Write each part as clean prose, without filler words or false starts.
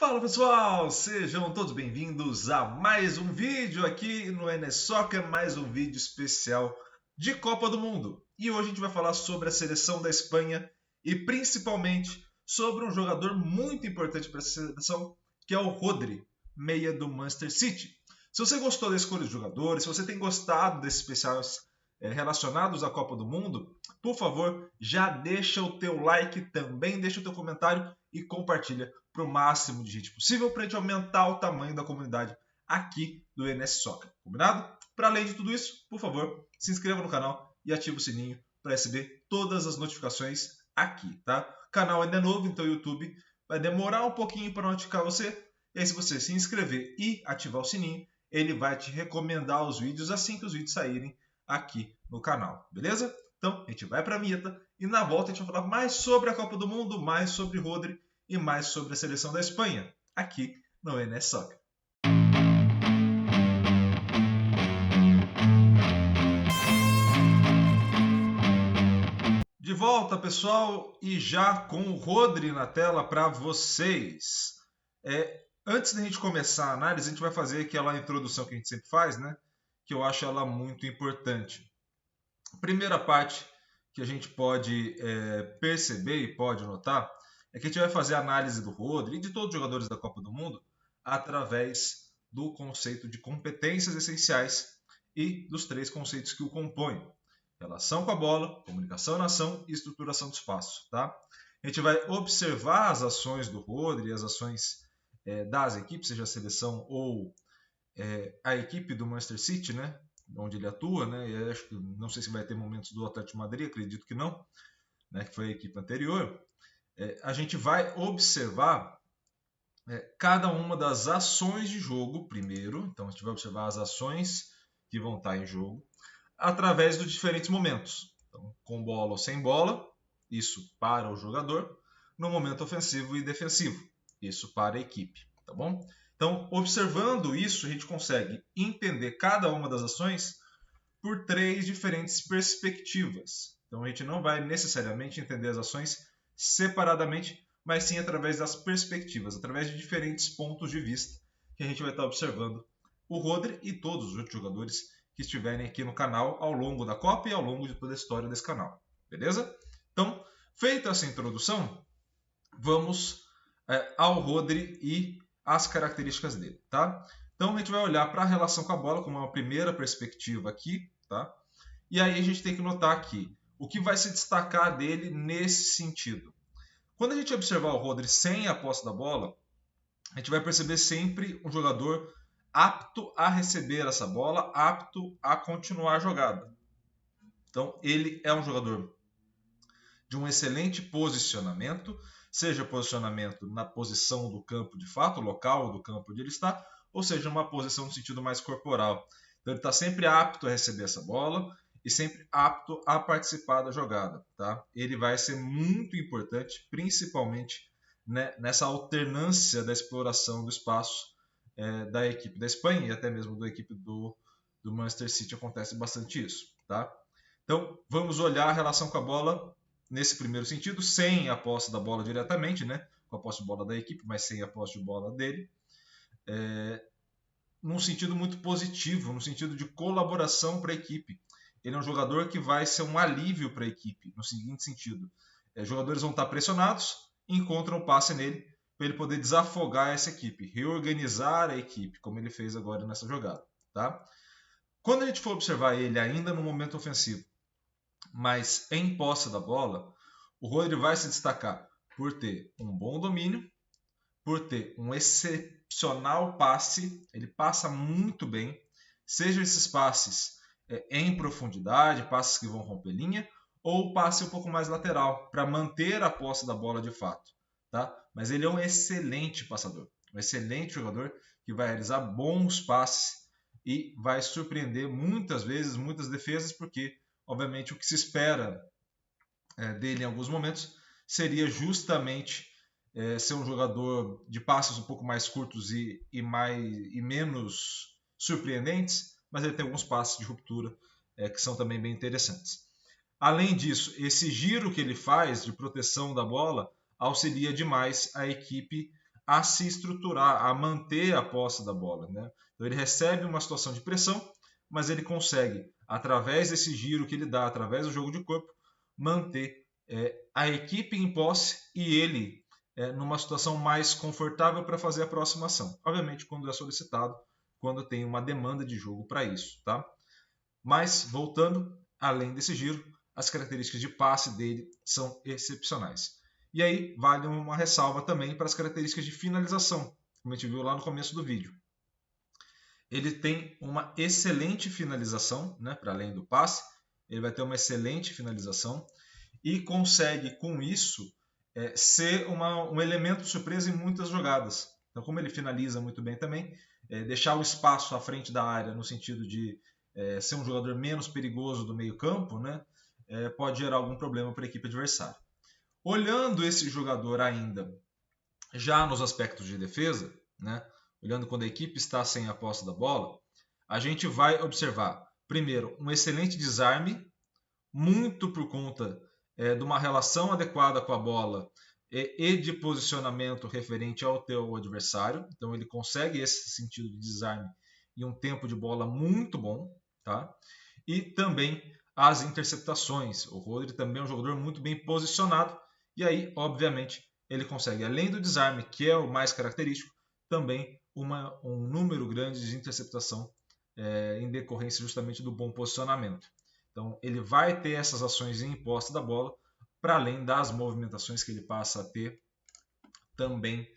Fala pessoal, sejam todos bem-vindos a mais um vídeo aqui no NSoccer, mais um vídeo especial de Copa do Mundo. E hoje a gente vai falar sobre a seleção da Espanha e principalmente sobre um jogador muito importante para essa seleção, que é o Rodri, meia do Manchester City. Se você gostou da escolha de jogadores, se você tem gostado desses especiais relacionados à Copa do Mundo, por favor, já deixa o teu like, também deixa o teu comentário e compartilha para o máximo de gente possível para a gente aumentar o tamanho da comunidade aqui do NSoccer, combinado? Para além de tudo isso, por favor, se inscreva no canal e ative o sininho para receber todas as notificações aqui, tá? O canal ainda é novo, então o YouTube vai demorar um pouquinho para notificar você. E aí, se você se inscrever e ativar o sininho, ele vai te recomendar os vídeos assim que os vídeos saírem aqui no canal, beleza? Então, a gente vai para a vinheta e na volta a gente vai falar mais sobre a Copa do Mundo, mais sobre Rodri e mais sobre a seleção da Espanha, aqui no NSoccer. De volta, pessoal, e já com o Rodri na tela para vocês. Antes da gente começar a análise, a gente vai fazer aquela introdução que a gente sempre faz, né? Que eu acho ela muito importante. Primeira parte que a gente pode perceber e pode notar é que a gente vai fazer a análise do Rodri e de todos os jogadores da Copa do Mundo através do conceito de competências essenciais e dos três conceitos que o compõem: relação com a bola, comunicação na ação e estruturação do espaço. Tá? A gente vai observar as ações do Rodri, as ações das equipes, seja a seleção ou a equipe do Manchester City, né? Onde ele atua, né? E acho que não sei se vai ter momentos do Atlético de Madrid, acredito que não, né? Que foi a equipe anterior. A gente vai observar cada uma das ações de jogo primeiro. Então a gente vai observar as ações que vão estar em jogo através dos diferentes momentos. Então, com bola ou sem bola, isso para o jogador. No momento ofensivo e defensivo, isso para a equipe, tá bom? Então, observando isso, a gente consegue entender cada uma das ações por três diferentes perspectivas. Então, a gente não vai necessariamente entender as ações separadamente, mas sim através das perspectivas, através de diferentes pontos de vista que a gente vai estar observando o Rodri e todos os outros jogadores que estiverem aqui no canal ao longo da Copa e ao longo de toda a história desse canal. Beleza? Então, feita essa introdução, vamos ao Rodri e as características dele, tá? Então a gente vai olhar para a relação com a bola como uma primeira perspectiva aqui, tá? E aí a gente tem que notar aqui o que vai se destacar dele nesse sentido. Quando a gente observar o Rodri sem a posse da bola, a gente vai perceber sempre um jogador apto a receber essa bola, apto a continuar a jogada. Então ele é um jogador de um excelente posicionamento, seja posicionamento na posição do campo de fato, local do campo onde ele está, ou seja, uma posição no sentido mais corporal. Então ele está sempre apto a receber essa bola e sempre apto a participar da jogada. Tá? Ele vai ser muito importante, principalmente nessa alternância da exploração do espaço da equipe da Espanha e até mesmo da equipe do Manchester City acontece bastante isso. Tá? Então vamos olhar a relação com a bola nesse primeiro sentido, sem a posse da bola diretamente, né? Com a posse de bola da equipe, mas sem a posse de bola dele, num sentido muito positivo, no sentido de colaboração para a equipe. Ele é um jogador que vai ser um alívio para a equipe, no seguinte sentido: jogadores vão estar pressionados, encontram o passe nele para ele poder desafogar essa equipe, reorganizar a equipe, como ele fez agora nessa jogada. Tá? Quando a gente for observar ele ainda no momento ofensivo, mas em posse da bola, o Rodri vai se destacar por ter um bom domínio, por ter um excepcional passe, ele passa muito bem, seja esses passes em profundidade, passes que vão romper linha, ou passe um pouco mais lateral, para manter a posse da bola de fato. Tá? Mas ele é um excelente passador, um excelente jogador que vai realizar bons passes e vai surpreender muitas vezes, muitas defesas, porque obviamente o que se espera dele em alguns momentos seria justamente ser um jogador de passes um pouco mais curtos e menos surpreendentes, mas ele tem alguns passes de ruptura que são também bem interessantes. Além disso, esse giro que ele faz de proteção da bola auxilia demais a equipe a se estruturar, a manter a posse da bola, né? Então ele recebe uma situação de pressão, mas ele consegue, através desse giro que ele dá, através do jogo de corpo, manter a equipe em posse e ele numa situação mais confortável para fazer a próxima ação. Obviamente, quando é solicitado, quando tem uma demanda de jogo para isso, tá? Mas, voltando, além desse giro, as características de passe dele são excepcionais. E aí, vale uma ressalva também para as características de finalização, como a gente viu lá no começo do vídeo. Ele tem uma excelente finalização, né, para além do passe, ele vai ter uma excelente finalização e consegue, com isso, ser um elemento de surpresa em muitas jogadas. Então, como ele finaliza muito bem também, deixar o espaço à frente da área no sentido de ser um jogador menos perigoso do meio campo, né, pode gerar algum problema para a equipe adversária. Olhando esse jogador ainda já nos aspectos de defesa, né, olhando quando a equipe está sem a posse da bola, a gente vai observar, primeiro, um excelente desarme, muito por conta de uma relação adequada com a bola e de posicionamento referente ao teu adversário. Então ele consegue esse sentido de desarme e um tempo de bola muito bom, tá? E também as interceptações. O Rodri também é um jogador muito bem posicionado e aí, obviamente, ele consegue, além do desarme, que é o mais característico, também um número grande de interceptação em decorrência justamente do bom posicionamento. Então, ele vai ter essas ações em posse da bola, para além das movimentações que ele passa a ter também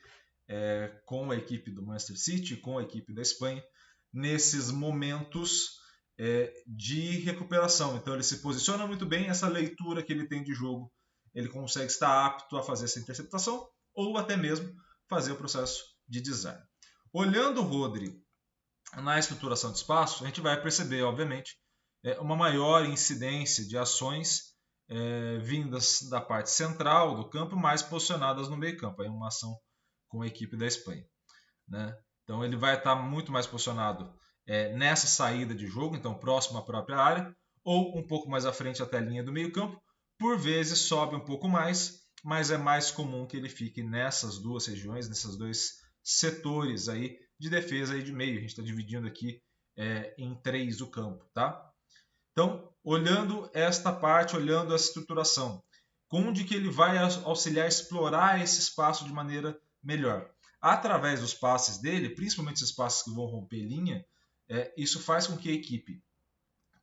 com a equipe do Manchester City, com a equipe da Espanha, nesses momentos de recuperação. Então, ele se posiciona muito bem, essa leitura que ele tem de jogo, ele consegue estar apto a fazer essa interceptação ou até mesmo fazer o processo de desarme. Olhando o Rodri na estruturação de espaço, a gente vai perceber, obviamente, uma maior incidência de ações vindas da parte central do campo, mais posicionadas no meio campo. Aí uma ação com a equipe da Espanha, né? Então ele vai estar muito mais posicionado nessa saída de jogo, então próximo à própria área, ou um pouco mais à frente até a linha do meio campo. Por vezes sobe um pouco mais, mas é mais comum que ele fique nessas duas regiões, nesses dois setores aí de defesa e de meio. A gente está dividindo aqui em 3 o campo, tá? Então, olhando esta parte, olhando essa estruturação, onde que ele vai auxiliar a explorar esse espaço de maneira melhor? Através dos passes dele, principalmente esses passes que vão romper linha, isso faz com que a equipe,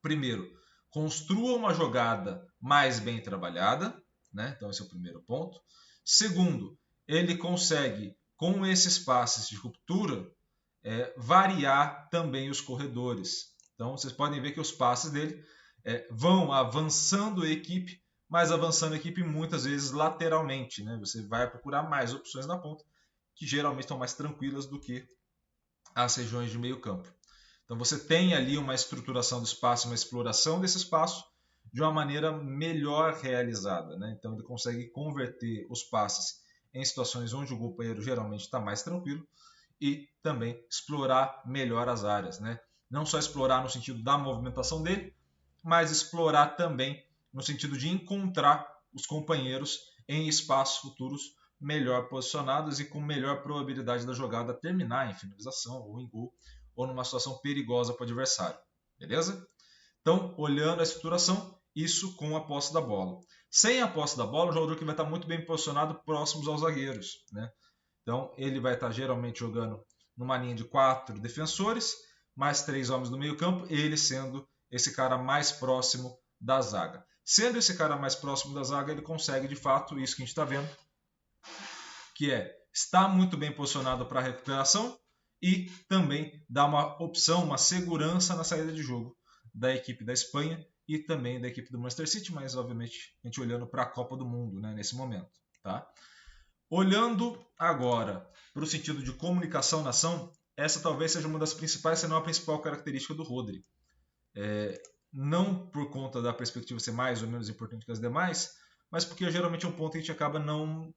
primeiro, construa uma jogada mais bem trabalhada, né? Então esse é o primeiro ponto. Segundo, ele consegue, com esses passes de ruptura, variar também os corredores. Então vocês podem ver que os passes dele vão avançando a equipe, mas avançando a equipe muitas vezes lateralmente, né? Você vai procurar mais opções na ponta, que geralmente estão mais tranquilas do que as regiões de meio campo. Então você tem ali uma estruturação do espaço, uma exploração desse espaço de uma maneira melhor realizada, né? Então ele consegue converter os passes em situações onde o companheiro geralmente está mais tranquilo e também explorar melhor as áreas, né? Não só explorar no sentido da movimentação dele, mas explorar também no sentido de encontrar os companheiros em espaços futuros melhor posicionados e com melhor probabilidade da jogada terminar em finalização ou em gol ou numa situação perigosa para o adversário. Beleza? Então, olhando a estruturação, isso com a posse da bola. Sem a posse da bola, o jogador que vai estar muito bem posicionado próximos aos zagueiros, né? Então, ele vai estar geralmente jogando numa linha de 4 defensores, mais 3 homens no meio campo, ele sendo esse cara mais próximo da zaga. Sendo esse cara mais próximo da zaga, ele consegue, de fato, isso que a gente está vendo, que estar muito bem posicionado para a recuperação e também dar uma opção, uma segurança na saída de jogo da equipe da Espanha e também da equipe do Manchester City, mas obviamente a gente olhando para a Copa do Mundo, né, nesse momento. Tá? Olhando agora para o sentido de comunicação na ação, essa talvez seja uma das principais, se não a principal característica do Rodri. Não por conta da perspectiva ser mais ou menos importante que as demais, mas porque geralmente é um ponto que a gente acaba não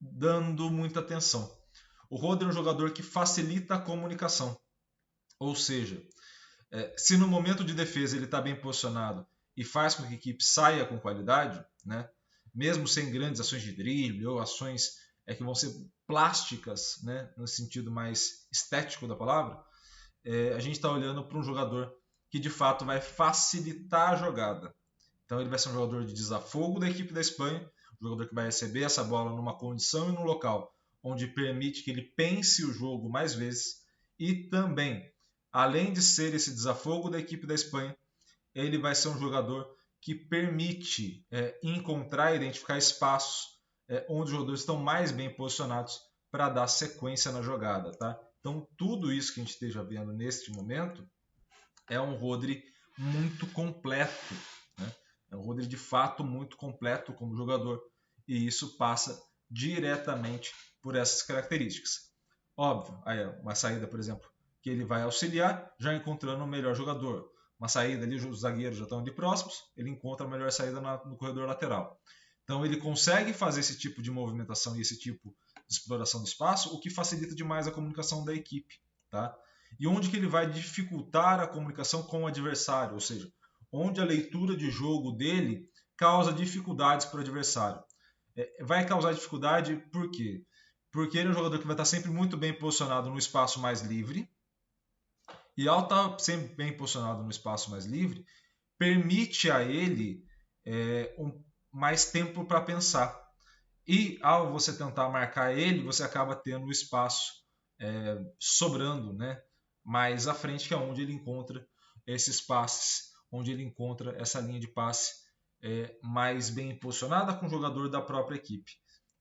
dando muita atenção. O Rodri é um jogador que facilita a comunicação. Ou seja, se no momento de defesa ele está bem posicionado e faz com que a equipe saia com qualidade, né, mesmo sem grandes ações de drible ou ações que vão ser plásticas, né, no sentido mais estético da palavra, a gente está olhando para um jogador que de fato vai facilitar a jogada. Então ele vai ser um jogador de desafogo da equipe da Espanha, um jogador que vai receber essa bola numa condição e num local onde permite que ele pense o jogo mais vezes, e também, além de ser esse desafogo da equipe da Espanha, ele vai ser um jogador que permite encontrar e identificar espaços onde os jogadores estão mais bem posicionados para dar sequência na jogada. Tá? Então, tudo isso que a gente esteja vendo neste momento é um Rodri muito completo. Né? É um Rodri de fato muito completo como jogador, e isso passa diretamente por essas características. Óbvio, aí uma saída, por exemplo, que ele vai auxiliar, já encontrando o melhor jogador. Uma saída ali, os zagueiros já estão ali próximos, ele encontra a melhor saída no corredor lateral. Então ele consegue fazer esse tipo de movimentação e esse tipo de exploração do espaço, o que facilita demais a comunicação da equipe. Tá? E onde que ele vai dificultar a comunicação com o adversário, ou seja, onde a leitura de jogo dele causa dificuldades para o adversário. Vai causar dificuldade por quê? Porque ele é um jogador que vai estar sempre muito bem posicionado no espaço mais livre, e ao estar sempre bem posicionado no espaço mais livre, permite a ele mais tempo para pensar. E ao você tentar marcar ele, você acaba tendo o espaço sobrando, né, mais à frente, que é onde ele encontra esses passes, onde ele encontra essa linha de passe mais bem posicionada com o jogador da própria equipe.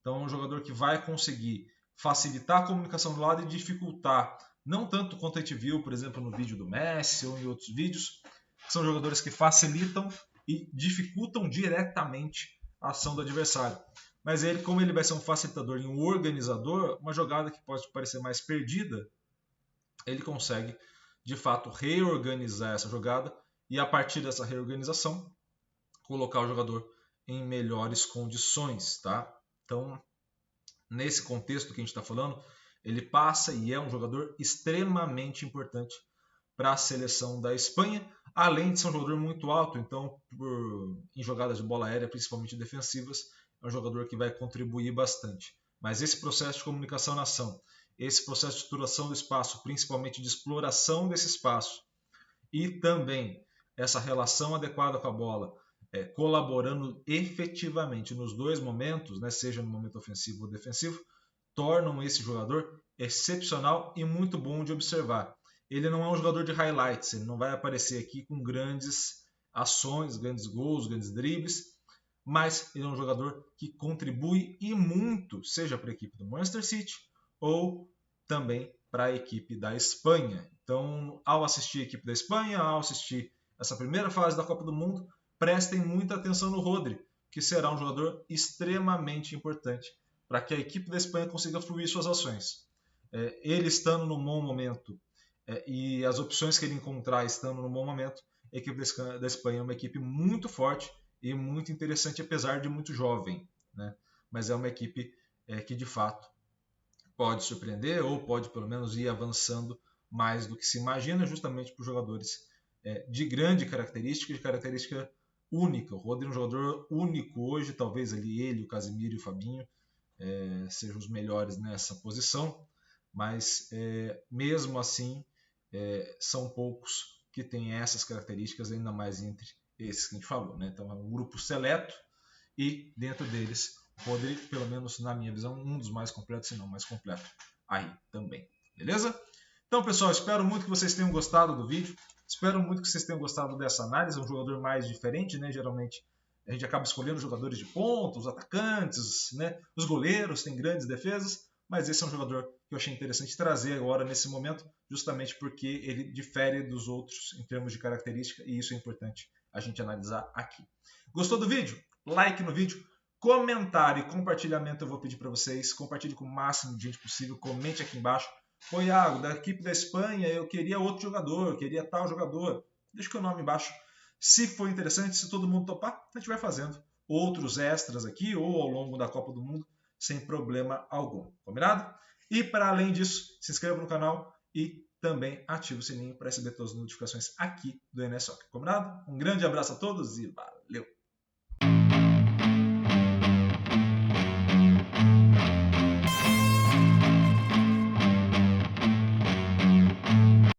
Então é um jogador que vai conseguir facilitar a comunicação do lado e dificultar, não tanto quanto a gente viu, por exemplo, no vídeo do Messi ou em outros vídeos, que são jogadores que facilitam e dificultam diretamente a ação do adversário. Mas ele, como ele vai ser um facilitador e um organizador, uma jogada que pode parecer mais perdida, ele consegue, de fato, reorganizar essa jogada e, a partir dessa reorganização, colocar o jogador em melhores condições. Tá? Então, nesse contexto que a gente está falando, ele passa e é um jogador extremamente importante para a seleção da Espanha, além de ser um jogador muito alto, então em jogadas de bola aérea, principalmente defensivas, é um jogador que vai contribuir bastante. Mas esse processo de comunicação na ação, esse processo de estruturação do espaço, principalmente de exploração desse espaço, e também essa relação adequada com a bola, colaborando efetivamente nos dois momentos, né, seja no momento ofensivo ou defensivo, tornam esse jogador excepcional e muito bom de observar. Ele não é um jogador de highlights, ele não vai aparecer aqui com grandes ações, grandes gols, grandes dribles, mas ele é um jogador que contribui e muito, seja para a equipe do Manchester City ou também para a equipe da Espanha. Então, ao assistir a equipe da Espanha, ao assistir essa primeira fase da Copa do Mundo, prestem muita atenção no Rodri, que será um jogador extremamente importante para que a equipe da Espanha consiga fluir suas ações. Ele estando no bom momento e as opções que ele encontrar estando no bom momento, a equipe da Espanha é uma equipe muito forte e muito interessante, apesar de muito jovem. Né? Mas é uma equipe que, de fato, pode surpreender ou pode, pelo menos, ir avançando mais do que se imagina, justamente por jogadores de grande característica, de característica única. O Rodri é um jogador único hoje, talvez ali ele, o Casemiro e o Fabinho sejam os melhores nessa posição, mas mesmo assim são poucos que têm essas características, ainda mais entre esses que a gente falou. Né? Então é um grupo seleto e dentro deles o Rodri, pelo menos na minha visão, um dos mais completos, se não mais completo aí também. Beleza? Então, pessoal, espero muito que vocês tenham gostado do vídeo. Espero muito que vocês tenham gostado dessa análise. É um jogador mais diferente, né? Geralmente a gente acaba escolhendo jogadores de ponta, os atacantes, né? Os goleiros têm grandes defesas, mas esse é um jogador que eu achei interessante trazer agora nesse momento, justamente porque ele difere dos outros em termos de característica, e isso é importante a gente analisar aqui. Gostou do vídeo? Like no vídeo, comentário e compartilhamento eu vou pedir para vocês. Compartilhe com o máximo de gente possível, comente aqui embaixo. Pô, Iago, da equipe da Espanha eu queria outro jogador, queria tal jogador. Deixa o nome embaixo. Se for interessante, se todo mundo topar, a gente vai fazendo outros extras aqui ou ao longo da Copa do Mundo, sem problema algum. Combinado? E para além disso, se inscreva no canal e também ative o sininho para receber todas as notificações aqui do NSOC. Combinado? Um grande abraço a todos e valeu!